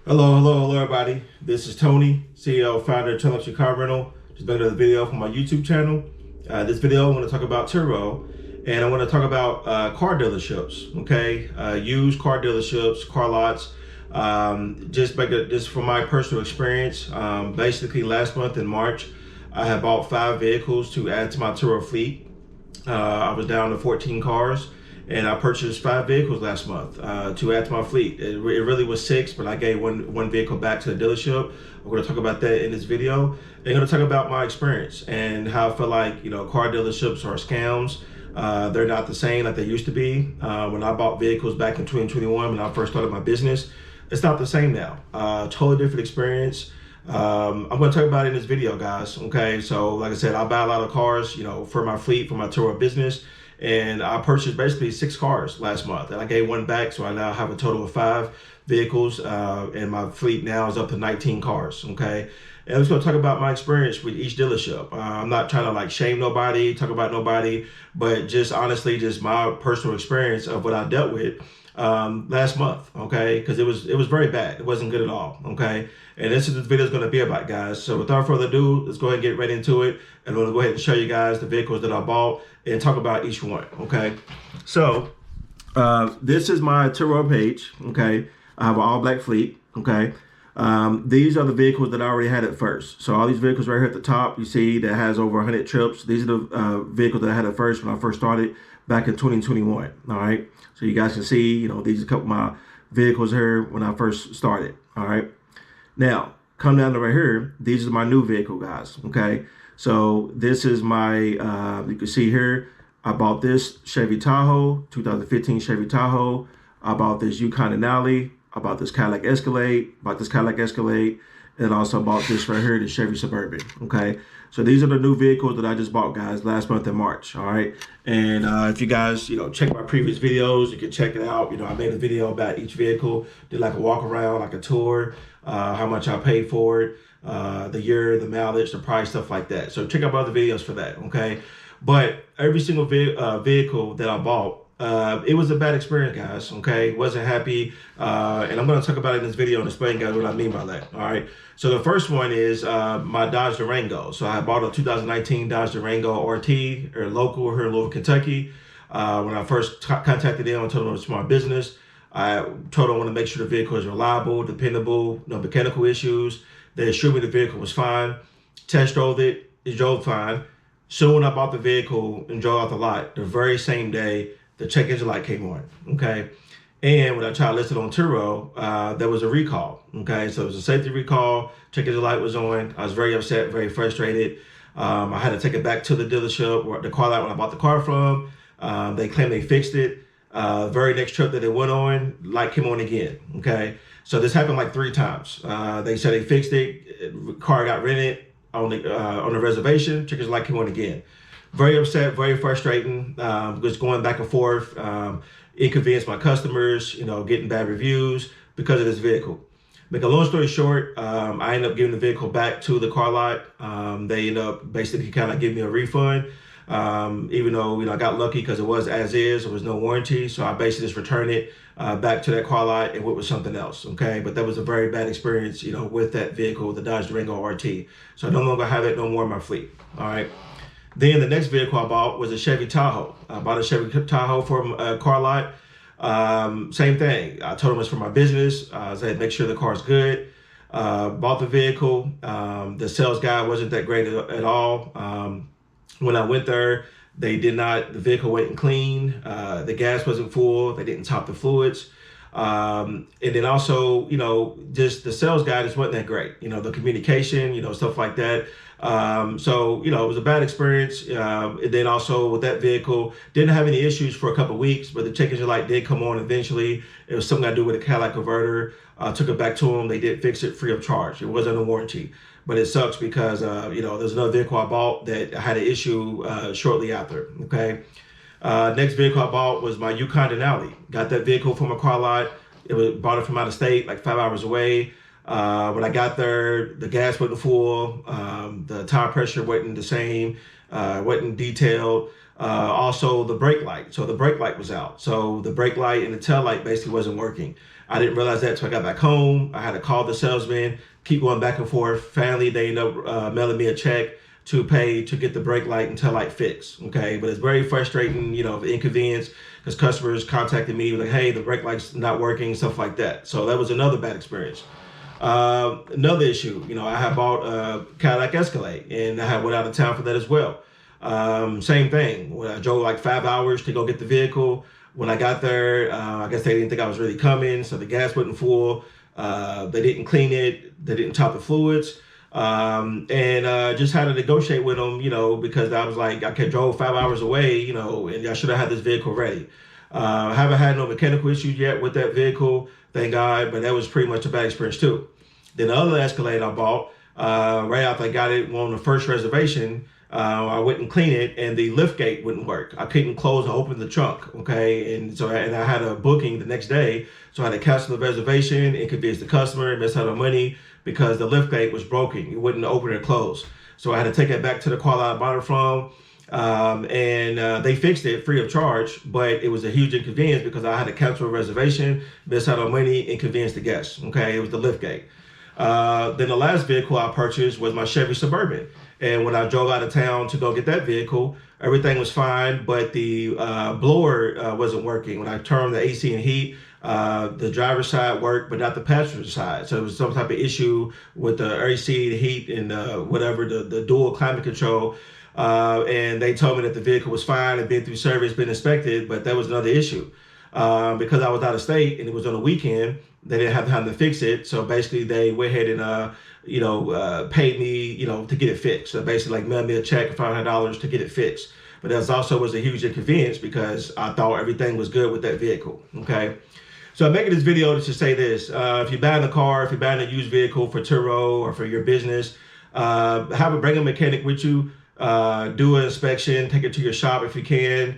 Hello, everybody. This is Tony, CEO, founder of Telemetry Car Rental. Just made another video for my YouTube channel. This video, I want to talk about Turo, and I want to talk about car dealerships. Okay, used car dealerships, car lots. Just from my personal experience. Basically, last month in March, I had bought 5 vehicles to add to my Turo fleet. I was down to 14 cars. And I purchased 5 vehicles last month to add to my fleet. It really was 6, but I gave one vehicle back to the dealership. We're going to talk about that in this video. I'm going to talk about my experience and how I feel like car dealerships are scams. They're not the same like they used to be. When I bought vehicles back in 2021, when I first started my business, it's not the same now. Totally different experience. I'm going to talk about it in this video, guys. Okay, so like I said, I buy a lot of cars, for my fleet, for my Turo business. And I purchased basically 6 cars last month, and I gave one back, so I now have a total of 5 vehicles, and my fleet now is up to 19 cars. Okay, and I'm just going to talk about my experience with each dealership. I'm not trying to shame nobody, talk about nobody, but just honestly, just my personal experience of what I dealt with last month. Okay, because it was very bad. It wasn't good at all. Okay, and this is what this video is going to be about, guys. So without further ado, let's go ahead and get right into it. And I'm going to go ahead and show you guys the vehicles that I bought and talk about each one. Okay, so this is my Turo page. Okay, I have an all black fleet. Okay, these are the vehicles that I already had at first. So all these vehicles right here at the top, you see that has over 100 trips. These are the vehicles that I had at first when I first started back in 2021. All right, so you guys can see, these are a couple of my vehicles here when I first started. All right, now come down to right here. These are my new vehicle, guys. Okay, so this is my, you can see here, I bought this Chevy Tahoe, 2015 Chevy Tahoe. I bought this Yukon Denali. I bought this Cadillac Escalade, and also bought this right here, the Chevy Suburban. Okay, so these are the new vehicles that I just bought, guys, last month in March. All right, and if you guys, check my previous videos, you can check it out. I made a video about each vehicle, did like a walk around, like a tour, how much I paid for it, the year, the mileage, the price, stuff like that. So check out my other videos for that. Okay, but every single vehicle that I bought, it was a bad experience, guys. Okay, wasn't happy, and I'm going to talk about it in this video and explain, guys, what I mean by that. All right, so the first one is my Dodge Durango. So I bought a 2019 Dodge Durango RT, or local here in Louisville, Kentucky. When I first contacted them, I told them it was my business. I told them I want to make sure the vehicle is reliable, dependable, no mechanical issues. They assured me the vehicle was fine. Test drove it, it drove fine. So when I bought the vehicle and drove out the lot, the very same day, the check engine light came on. Okay, and when I tried to list it on Turo, there was a recall. Okay, so it was a safety recall. Check engine light was on. I was very upset, very frustrated. I had to take it back to the dealership or the car lot when I bought the car from. They claimed they fixed it. Very next trip that they went on, light came on again. Okay, so this happened like 3 times. They said they fixed it. Car got rented on the reservation. Check engine light came on again. Very upset, very frustrating, just going back and forth, inconvenienced my customers, getting bad reviews because of this vehicle. Make a long story short, I ended up giving the vehicle back to the car lot. They ended up basically kind of giving me a refund, even though, I got lucky because it was as is, there was no warranty. So I basically just returned it back to that car lot and went with something else. Okay, but that was a very bad experience, with that vehicle, the Dodge Durango RT. So I no longer have it no more in my fleet. All right. Then the next vehicle I bought was a Chevy Tahoe. I bought a Chevy Tahoe from a car lot. Same thing. I told them it's for my business. I said, make sure the car's good. Bought the vehicle. The sales guy wasn't that great at all. When I went there, the vehicle wasn't clean. The gas wasn't full. They didn't top the fluids. And then also, just the sales guy just wasn't that great. The communication, stuff like that. So, it was a bad experience. And then also with that vehicle, didn't have any issues for a couple of weeks, but the check engine light did come on eventually. It was something I do with a Cadillac converter. Took it back to them. They did fix it free of charge. It wasn't a warranty, but it sucks because, there's another vehicle I bought that had an issue shortly after. Okay. Next vehicle I bought was my Yukon Denali. Got that vehicle from a car lot. Bought it from out of state, like 5 hours away. When I got there, the gas wasn't full. The tire pressure wasn't the same. Wasn't detailed. Also the brake light. So the brake light was out. So the brake light and the tail light basically wasn't working. I didn't realize that until I got back home. I had to call the salesman, keep going back and forth. Finally, they end up mailing me a check to pay to get the brake light and tail light fixed. Okay, but it's very frustrating, the inconvenience, because customers contacted me like, hey, the brake light's not working, stuff like that. So that was another bad experience. Another issue, I had bought a Cadillac Escalade, and I had went out of town for that as well. Same thing. When I drove like 5 hours to go get the vehicle. When I got there, I guess they didn't think I was really coming, so the gas wasn't full. They didn't clean it. They didn't top the fluids. And just had to negotiate with them, because I was like, I drove 5 hours away, and I should have had this vehicle ready. I haven't had no mechanical issues yet with that vehicle, thank God, but that was pretty much a bad experience too. Then the other Escalade I bought, right after I got it on the first reservation, I went and cleaned it, and the lift gate wouldn't work. I couldn't close and open the trunk, okay? And so I had a booking the next day, so I had to cancel the reservation, inconvenience the customer, miss out on money, because the lift gate was broken. It wouldn't open or close. So I had to take it back to the car lot I bought it from, and they fixed it free of charge, but it was a huge inconvenience because I had to cancel a reservation, miss out on money, inconvenience the guests, okay? It was the lift gate. Then the last vehicle I purchased was my Chevy Suburban. And when I drove out of town to go get that vehicle, everything was fine, but the blower wasn't working. When I turned the AC and heat, the driver's side worked, but not the passenger side. So it was some type of issue with the AC, the heat, and whatever, the dual climate control. And they told me that the vehicle was fine, had been through service, been inspected, but that was another issue. Because I was out of state and it was on a weekend, they didn't have time to fix it. So basically they went ahead and, paid me, to get it fixed. So basically like mailed me a check of $500 to get it fixed. But that also was a huge inconvenience because I thought everything was good with that vehicle, okay? So I'm making this video to say this. If you're buying a car, if you're buying a used vehicle for Turo or for your business, bring a mechanic with you, do an inspection, take it to your shop if you can,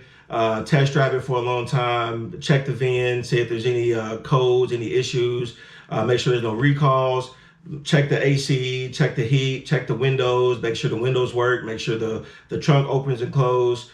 test drive it for a long time, check the VIN, see if there's any codes, any issues, make sure there's no recalls, check the AC, check the heat, check the windows, make sure the windows work, make sure the trunk opens and closes.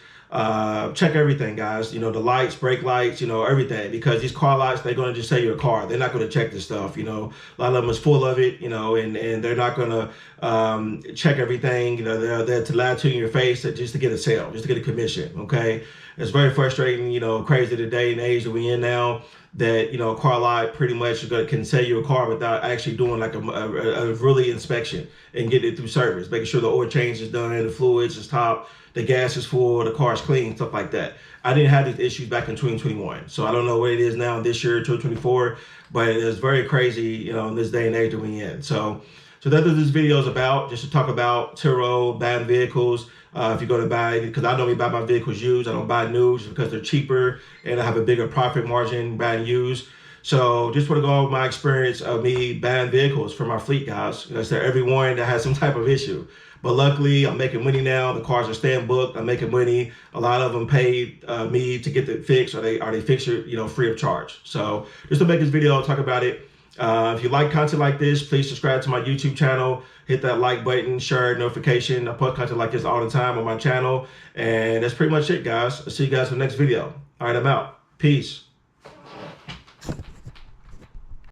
Check everything, guys. The lights, brake lights, everything. Because these car lots, they're going to just sell you a car. They're not going to check this stuff. A lot of them is full of it, and they're not going to check everything. They're there to lie to you in your face just to get a sale, just to get a commission, okay? It's very frustrating, crazy the day and age that we in now, that, a car lot pretty much can sell you a car without actually doing like a really inspection and getting it through service, making sure the oil change is done, the fluids is top, the gas is full, the car is clean, stuff like that. I didn't have these issues back in 2021. So I don't know what it is now this year, 2024, but it is very crazy, in this day and age that we're in. So that's what this video is about, just to talk about Turo, buying vehicles. If you're going to buy, because I normally buy my vehicles used, I don't buy new just because they're cheaper and I have a bigger profit margin buying used. So just want to go over my experience of me buying vehicles for my fleet, guys. That's every one that has some type of issue. But luckily, I'm making money now. The cars are staying booked. I'm making money. A lot of them paid me to get it fixed, or they fix it, free of charge. So just to make this video, I'll talk about it. If you like content like this, please subscribe to my YouTube channel. Hit that like button, share notification. I post content like this all the time on my channel. And that's pretty much it, guys. I'll see you guys in the next video. All right, I'm out. Peace.